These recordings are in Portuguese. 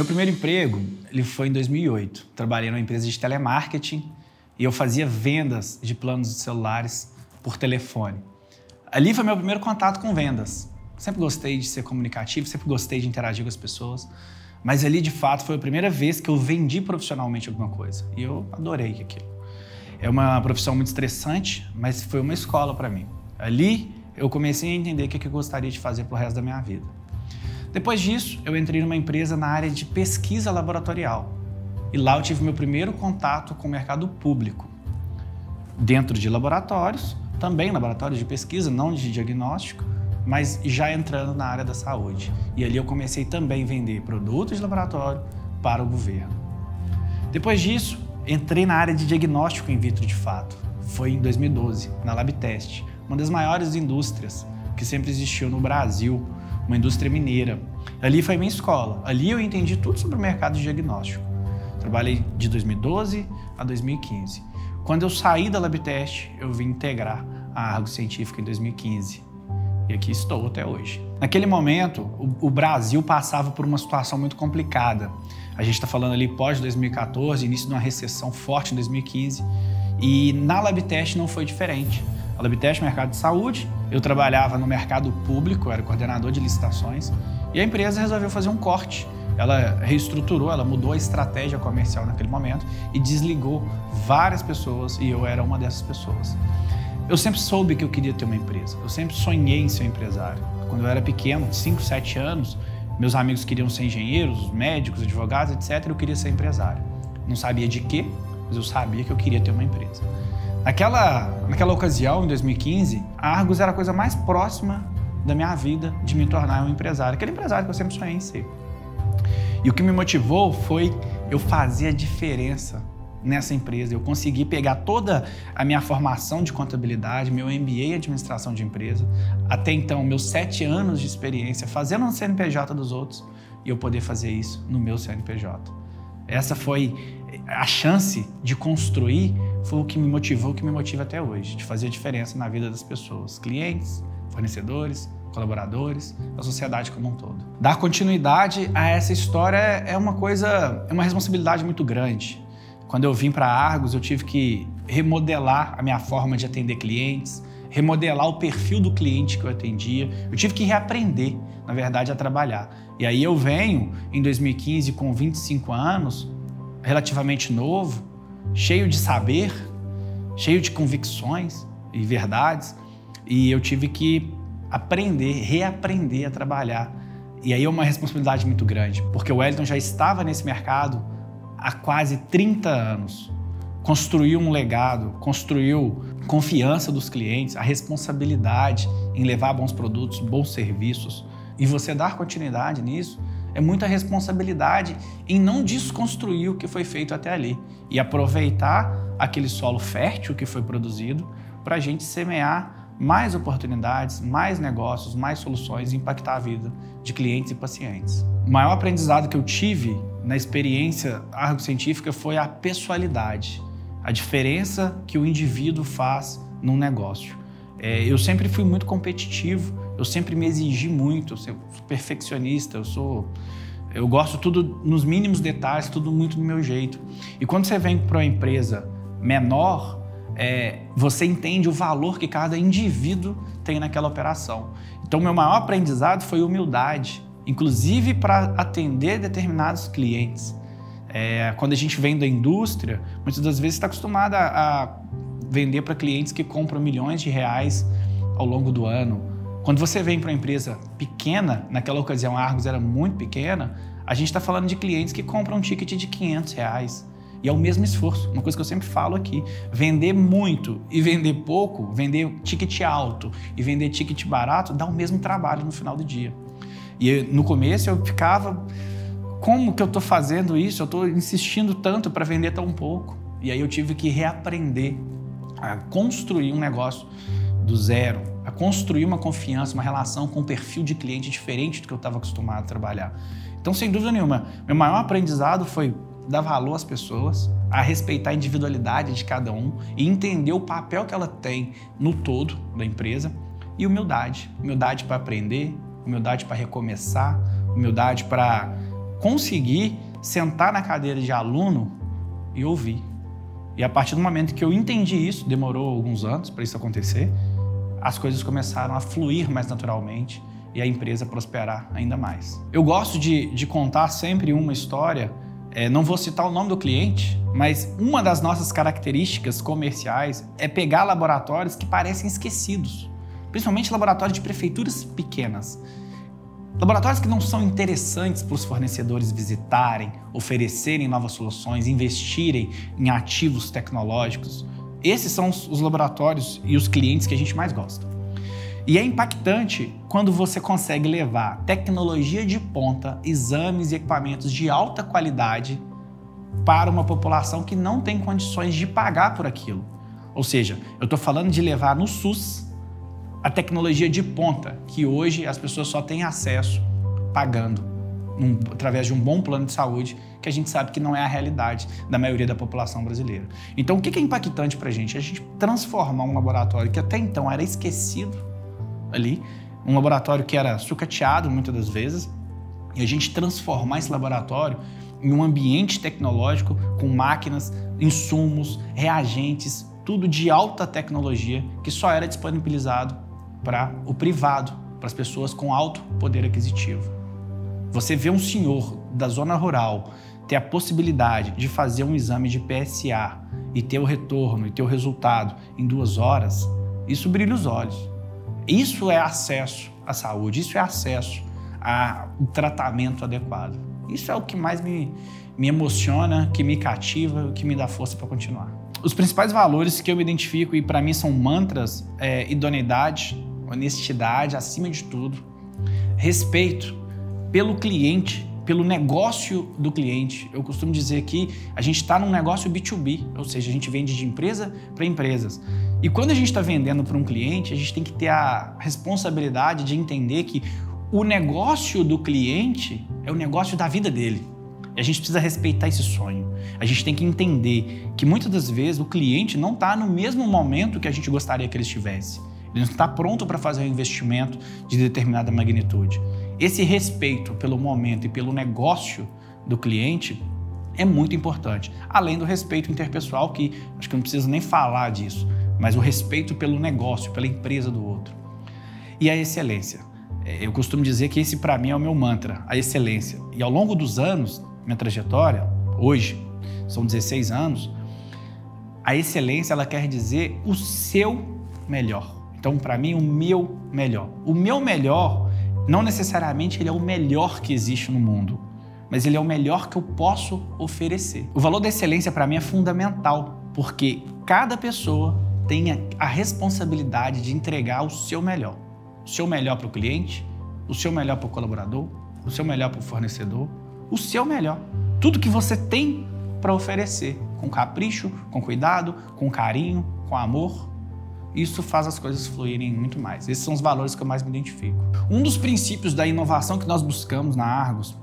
Meu primeiro emprego, ele foi em 2008. Trabalhei numa empresa de telemarketing e eu fazia vendas de planos de celulares por telefone. Ali foi meu primeiro contato com vendas. Sempre gostei de ser comunicativo, sempre gostei de interagir com as pessoas, mas ali, de fato, foi a primeira vez que eu vendi profissionalmente alguma coisa e eu adorei aquilo. É uma profissão muito estressante, mas foi uma escola para mim. Ali, eu comecei a entender o que eu gostaria de fazer pro resto da minha vida. Depois disso, eu entrei numa empresa na área de pesquisa laboratorial. E lá eu tive meu primeiro contato com o mercado público. Dentro de laboratórios, também laboratórios de pesquisa, não de diagnóstico, mas já entrando na área da saúde. E ali eu comecei também a vender produtos de laboratório para o governo. Depois disso, entrei na área de diagnóstico in vitro de fato. Foi em 2012, na Labtest, uma das maiores indústrias que sempre existiu no Brasil, uma indústria mineira. Ali foi minha escola. Ali eu entendi tudo sobre o mercado de diagnóstico. Trabalhei de 2012 a 2015. Quando eu saí da Labtest, eu vim integrar a Argos Científica em 2015. E aqui estou até hoje. Naquele momento, o Brasil passava por uma situação muito complicada. A gente está falando ali pós-2014, início de uma recessão forte em 2015. E na Labtest não foi diferente. A Labtest, mercado de saúde, eu trabalhava no mercado público, eu era coordenador de licitações, e a empresa resolveu fazer um corte. Ela reestruturou, ela mudou a estratégia comercial naquele momento e desligou várias pessoas, e eu era uma dessas pessoas. Eu sempre soube que eu queria ter uma empresa, eu sempre sonhei em ser um empresário. Quando eu era pequeno, 5, 7 anos, meus amigos queriam ser engenheiros, médicos, advogados, etc. Eu queria ser empresário. Não sabia de quê, mas eu sabia que eu queria ter uma empresa. Naquela ocasião, em 2015, a Argos era a coisa mais próxima da minha vida de me tornar um empresário. Aquele empresário que eu sempre sonhei em ser. E o que me motivou foi eu fazer a diferença nessa empresa. Eu consegui pegar toda a minha formação de contabilidade, meu MBA em administração de empresa, até então, meus 7 anos de experiência fazendo no CNPJ dos outros, e eu poder fazer isso no meu CNPJ. Essa foi a chance de construir, foi o que me motivou, o que me motiva até hoje, de fazer a diferença na vida das pessoas, clientes, fornecedores, colaboradores, a sociedade como um todo. Dar continuidade a essa história é uma responsabilidade muito grande. Quando eu vim para a Argos, eu tive que remodelar a minha forma de atender clientes, remodelar o perfil do cliente que eu atendia. Eu tive que reaprender, na verdade, a trabalhar. E aí eu venho, em 2015, com 25 anos, relativamente novo, cheio de saber, cheio de convicções e verdades, e eu tive que aprender, reaprender a trabalhar. E aí é uma responsabilidade muito grande, porque o Wellington já estava nesse mercado há quase 30 anos. Construiu um legado, construiu confiança dos clientes, a responsabilidade em levar bons produtos, bons serviços. E você dar continuidade nisso é muita responsabilidade em não desconstruir o que foi feito até ali e aproveitar aquele solo fértil que foi produzido para a gente semear mais oportunidades, mais negócios, mais soluções e impactar a vida de clientes e pacientes. O maior aprendizado que eu tive na experiência Argos Científica foi a pessoalidade, a diferença que o indivíduo faz num negócio. Eu sempre fui muito competitivo, eu sempre me exigi muito, eu sou perfeccionista, eu gosto tudo nos mínimos detalhes, tudo muito do meu jeito. E quando você vem para uma empresa menor, você entende o valor que cada indivíduo tem naquela operação. Então, meu maior aprendizado foi humildade, inclusive para atender determinados clientes. Quando a gente vem da indústria, muitas das vezes está acostumada a vender para clientes que compram milhões de reais ao longo do ano. Quando você vem para uma empresa pequena, naquela ocasião a Argos era muito pequena, a gente está falando de clientes que compram um ticket de 500 reais. E é o mesmo esforço, uma coisa que eu sempre falo aqui. Vender muito e vender pouco, vender ticket alto e vender ticket barato, dá o mesmo trabalho no final do dia. E no começo eu ficava, como que eu estou fazendo isso? Eu estou insistindo tanto para vender tão pouco. E aí eu tive que reaprender a construir um negócio do zero, a construir uma confiança, uma relação com um perfil de cliente diferente do que eu estava acostumado a trabalhar. Então, sem dúvida nenhuma, meu maior aprendizado foi dar valor às pessoas, a respeitar a individualidade de cada um e entender o papel que ela tem no todo da empresa, e humildade. Humildade para aprender, humildade para recomeçar, humildade para consegui sentar na cadeira de aluno e ouvir. E a partir do momento que eu entendi isso, demorou alguns anos para isso acontecer, as coisas começaram a fluir mais naturalmente e a empresa prosperar ainda mais. Eu gosto de contar sempre uma história, não vou citar o nome do cliente, mas uma das nossas características comerciais é pegar laboratórios que parecem esquecidos, principalmente laboratórios de prefeituras pequenas. Laboratórios que não são interessantes para os fornecedores visitarem, oferecerem novas soluções, investirem em ativos tecnológicos. Esses são os laboratórios e os clientes que a gente mais gosta. E é impactante quando você consegue levar tecnologia de ponta, exames e equipamentos de alta qualidade para uma população que não tem condições de pagar por aquilo. Ou seja, eu estou falando de levar no SUS a tecnologia de ponta, que hoje as pessoas só têm acesso pagando, através de um bom plano de saúde, que a gente sabe que não é a realidade da maioria da população brasileira. Então, o que é impactante para a gente? A gente transformar um laboratório que até então era esquecido ali, um laboratório que era sucateado muitas das vezes, e a gente transformar esse laboratório em um ambiente tecnológico com máquinas, insumos, reagentes, tudo de alta tecnologia que só era disponibilizado para o privado, para as pessoas com alto poder aquisitivo. Você vê um senhor da zona rural ter a possibilidade de fazer um exame de PSA e ter o retorno e ter o resultado em 2 horas, isso brilha os olhos. Isso é acesso à saúde, isso é acesso ao tratamento adequado. Isso é o que mais me emociona, que me cativa, que me dá força para continuar. Os principais valores que eu me identifico e para mim são mantras é idoneidade, honestidade, acima de tudo, respeito pelo cliente, pelo negócio do cliente. Eu costumo dizer que a gente está num negócio B2B, ou seja, a gente vende de empresa para empresas. E quando a gente está vendendo para um cliente, a gente tem que ter a responsabilidade de entender que o negócio do cliente é o negócio da vida dele. E a gente precisa respeitar esse sonho. A gente tem que entender que muitas das vezes o cliente não está no mesmo momento que a gente gostaria que ele estivesse. Ele não está pronto para fazer um investimento de determinada magnitude. Esse respeito pelo momento e pelo negócio do cliente é muito importante. Além do respeito interpessoal, que acho que não preciso nem falar disso, mas o respeito pelo negócio, pela empresa do outro. E a excelência. Eu costumo dizer que esse para mim é o meu mantra, a excelência. E ao longo dos anos, minha trajetória, hoje, são 16 anos, a excelência ela quer dizer o seu melhor. Então, para mim, o meu melhor. O meu melhor, não necessariamente ele é o melhor que existe no mundo, mas ele é o melhor que eu posso oferecer. O valor da excelência, para mim, é fundamental, porque cada pessoa tem a responsabilidade de entregar o seu melhor. O seu melhor para o cliente, o seu melhor para o colaborador, o seu melhor para o fornecedor, o seu melhor. Tudo que você tem para oferecer, com capricho, com cuidado, com carinho, com amor. Isso faz as coisas fluírem muito mais. Esses são os valores que eu mais me identifico. Um dos princípios da inovação que nós buscamos na Argos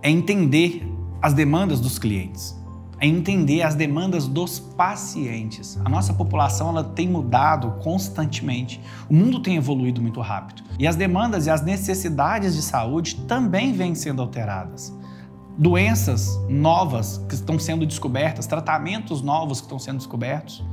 é entender as demandas dos clientes, é entender as demandas dos pacientes. A nossa população ela tem mudado constantemente, o mundo tem evoluído muito rápido e as demandas e as necessidades de saúde também vêm sendo alteradas. Doenças novas que estão sendo descobertas, tratamentos novos que estão sendo descobertos,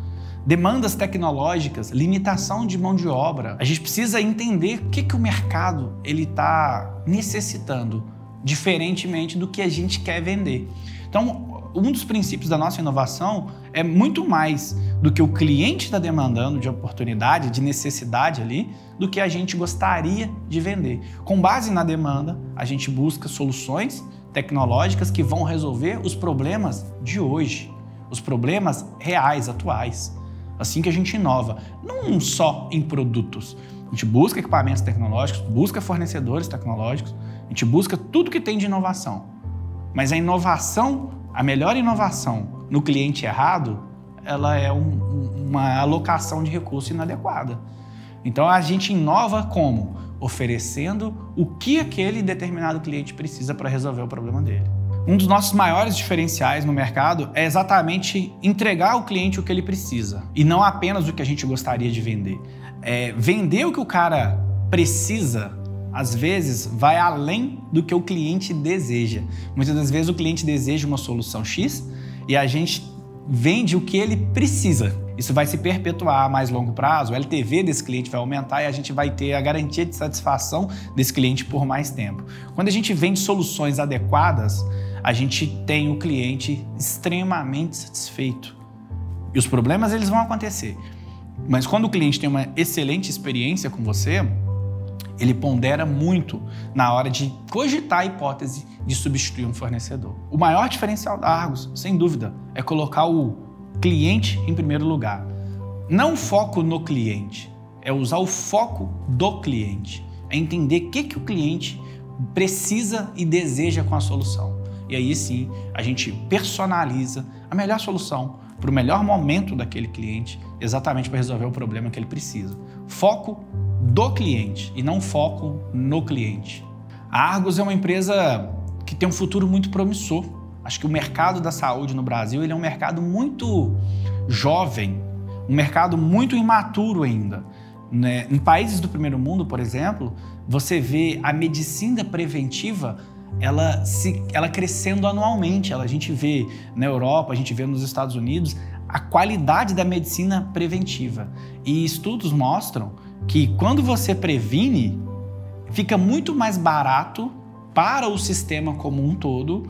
demandas tecnológicas, limitação de mão de obra. A gente precisa entender o que o mercado está necessitando, diferentemente do que a gente quer vender. Então, um dos princípios da nossa inovação é muito mais do que o cliente está demandando de oportunidade, de necessidade ali, do que a gente gostaria de vender. Com base na demanda, a gente busca soluções tecnológicas que vão resolver os problemas de hoje, os problemas reais, atuais. Assim que a gente inova, não só em produtos. A gente busca equipamentos tecnológicos, busca fornecedores tecnológicos, a gente busca tudo que tem de inovação. Mas a inovação, a melhor inovação no cliente errado, ela é uma alocação de recurso inadequada. Então a gente inova como? Oferecendo o que aquele determinado cliente precisa para resolver o problema dele. Um dos nossos maiores diferenciais no mercado é exatamente entregar ao cliente o que ele precisa e não apenas o que a gente gostaria de vender. Vender o que o cara precisa às vezes, vai além do que o cliente deseja. Muitas das vezes o cliente deseja uma solução X e a gente vende o que ele precisa. Isso vai se perpetuar a mais longo prazo, o LTV desse cliente vai aumentar e a gente vai ter a garantia de satisfação desse cliente por mais tempo. Quando a gente vende soluções adequadas, a gente tem o cliente extremamente satisfeito. E os problemas eles vão acontecer. Mas quando o cliente tem uma excelente experiência com você, ele pondera muito na hora de cogitar a hipótese de substituir um fornecedor. O maior diferencial da Argos, sem dúvida, é colocar o cliente em primeiro lugar. Não foco no cliente, é usar o foco do cliente. É entender o que o cliente precisa e deseja com a solução. E aí sim, a gente personaliza a melhor solução para o melhor momento daquele cliente, exatamente para resolver o problema que ele precisa. Foco do cliente e não foco no cliente. A Argos é uma empresa que tem um futuro muito promissor. Acho que o mercado da saúde no Brasil ele é um mercado muito jovem, um mercado muito imaturo ainda. Em países do primeiro mundo, por exemplo, você vê a medicina preventiva ela crescendo anualmente. A gente vê na Europa, a gente vê nos Estados Unidos a qualidade da medicina preventiva. E estudos mostram que quando você previne, fica muito mais barato para o sistema como um todo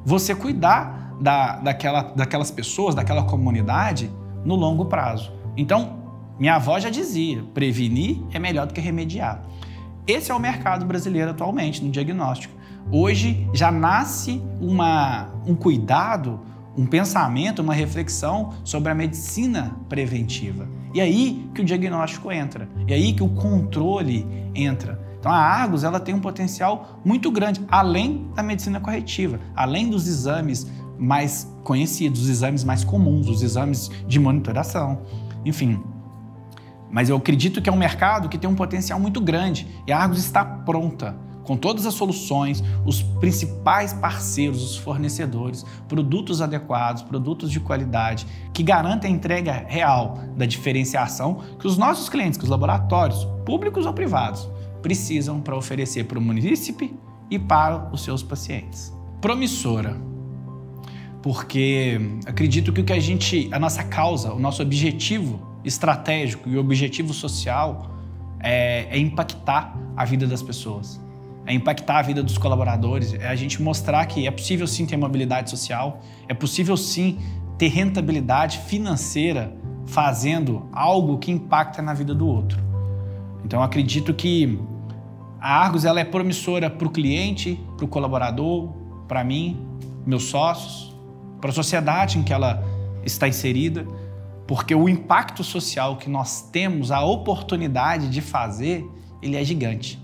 você cuidar daquelas pessoas, daquela comunidade no longo prazo. Então, minha avó já dizia, prevenir é melhor do que remediar. Esse é o mercado brasileiro atualmente, no diagnóstico. Hoje já nasce um cuidado, um pensamento, uma reflexão sobre a medicina preventiva. E aí que o diagnóstico entra, e aí que o controle entra. Então a Argos ela tem um potencial muito grande, além da medicina corretiva, além dos exames mais conhecidos, os exames mais comuns, os exames de monitoração, enfim. Mas eu acredito que é um mercado que tem um potencial muito grande e a Argos está pronta com todas as soluções, os principais parceiros, os fornecedores, produtos adequados, produtos de qualidade, que garantem a entrega real da diferenciação que os nossos clientes, que os laboratórios, públicos ou privados, precisam para oferecer para o munícipe e para os seus pacientes. Promissora, porque acredito que a nossa causa, o nosso objetivo estratégico e objetivo social é impactar a vida das pessoas. É impactar a vida dos colaboradores, é a gente mostrar que é possível sim ter mobilidade social, é possível sim ter rentabilidade financeira fazendo algo que impacta na vida do outro. Então eu acredito que a Argos ela é promissora para o cliente, para o colaborador, para mim, meus sócios, para a sociedade em que ela está inserida, porque o impacto social que nós temos, a oportunidade de fazer, ele é gigante.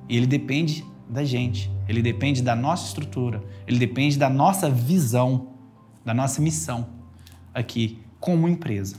E ele depende da gente, ele depende da nossa estrutura, ele depende da nossa visão, da nossa missão aqui como empresa.